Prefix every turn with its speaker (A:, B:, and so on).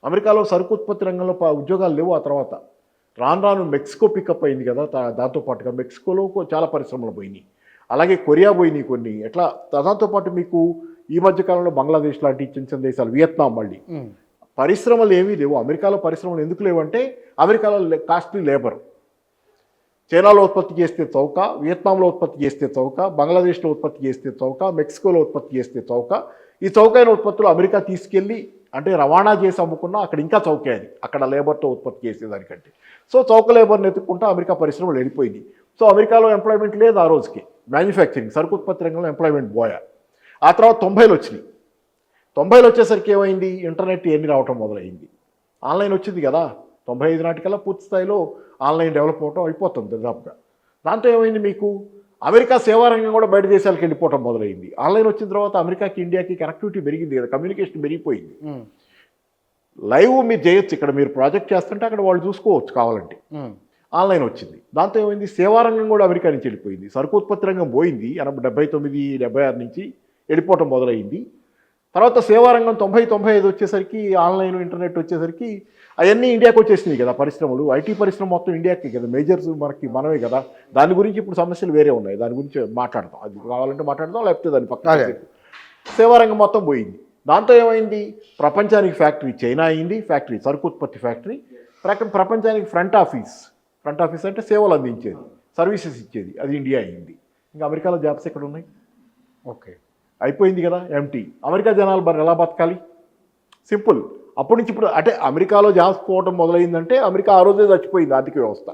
A: అమెరికాలో సరుకు ఉత్పత్తి రంగంలో ఉద్యోగాలు లేవు. ఆ తర్వాత రాను రాను మెక్సికో పికప్ అయింది కదా, దాంతోపాటుగా మెక్సికోలో చాలా పరిశ్రమలు పోయినాయి, అలాగే కొరియా పోయినాయి కొన్ని. ఎట్లా దాంతోపాటు మీకు ఈ మధ్యకాలంలో బంగ్లాదేశ్ లాంటి చిన్న చిన్న దేశాలు, వియత్నాం, మళ్ళీ పరిశ్రమలు ఏమీ లేవు. అమెరికాలో పరిశ్రమలు ఎందుకు లేవంటే అమెరికాలో కాస్ట్లీ లేబర్. చైనాలో ఉత్పత్తి చేస్తే చౌక, వియత్నాంలో ఉత్పత్తి చేస్తే చౌక, బంగ్లాదేశ్లో ఉత్పత్తి చేస్తే చౌక, మెక్సికోలో ఉత్పత్తి చేస్తే చౌక. ఈ చౌకైన ఉత్పత్తులు అమెరికా తీసుకెళ్ళి అంటే రవాణా చేసి అమ్ముకున్నా అక్కడ ఇంకా చౌకే అది, అక్కడ లేబర్తో ఉత్పత్తి చేసేదానికంటే. సో చౌక లేబర్ని ఎత్తుక్కుంటా అమెరికా పరిశ్రమలు వెళ్ళిపోయింది. సో అమెరికాలో ఎంప్లాయ్మెంట్ లేదు ఆ రోజుకి. మ్యానుఫ్యాక్చరింగ్, సరుకు ఉత్పత్తి రంగంలో ఎంప్లాయ్మెంట్ పోయా. ఆ తర్వాత 90లు వచ్చినాయి. 90లు వచ్చేసరికి ఏమైంది, ఇంటర్నెట్ ఇవన్నీ రావటం మొదలైంది, ఆన్లైన్ వచ్చింది కదా. 95 నాటికల్లా పూర్తి స్థాయిలో ఆన్లైన్ డెవలప్ అవటం అయిపోతుంది దాదాపుగా. దాంతో ఏమైంది, మీకు అమెరికా సేవారంగం కూడా బయట దేశాలకు వెళ్ళిపోవటం మొదలైంది. ఆన్లైన్ వచ్చిన తర్వాత అమెరికాకి ఇండియాకి కనెక్టివిటీ పెరిగింది కదా, కమ్యూనికేషన్ పెరిగిపోయింది. లైవ్ మీరు చేయొచ్చు, ఇక్కడ మీరు ప్రాజెక్ట్ చేస్తుంటే అక్కడ వాళ్ళు చూసుకోవచ్చు కావాలంటే. ఆన్లైన్ వచ్చింది, దాంతో ఏమైంది, సేవారంగం కూడా అమెరికా నుంచి వెళ్ళిపోయింది. సరుకు ఉత్పత్తి రంగం పోయింది 79, 76 నుంచి వెళ్ళిపోవటం మొదలైంది. తర్వాత సేవారంగం 90, 95 వచ్చేసరికి ఆన్లైన్ ఇంటర్నెట్ వచ్చేసరికి అవన్నీ ఇండియాకి వచ్చేసినాయి కదా పరిశ్రమలు. ఐటీ పరిశ్రమ మొత్తం ఇండియాకి కదా, మేజర్స్ మనమే కదా. దాని గురించి ఇప్పుడు సమస్యలు వేరే ఉన్నాయి, దాని గురించి మాట్లాడతాం. అది కావాలంటే మాట్లాడదాం, లేకపోతే దాని పక్కన. సేవారంగం మొత్తం పోయింది. దాంతో ఏమైంది, ప్రపంచానికి ఫ్యాక్టరీ చైనా అయింది, ఫ్యాక్టరీ సరుకు ఉత్పత్తి ఫ్యాక్టరీ. ప్రపంచానికి ఫ్రంట్ ఆఫీస్ అంటే సేవలు అందించేది, సర్వీసెస్ ఇచ్చేది, అది ఇండియా అయింది. ఇంకా అమెరికాలో జాబ్స్ ఎక్కడ ఉన్నాయి? ఓకే, అయిపోయింది కదా, ఎంటీ. అమెరికా జనాలు మరి ఎలా బతకాలి? సింపుల్. అప్పటి నుంచి ఇప్పుడు అంటే అమెరికాలో జాబ్స్ పోవడం మొదలైందంటే అమెరికా ఆ రోజే చచ్చిపోయింది ఆర్థిక వ్యవస్థ.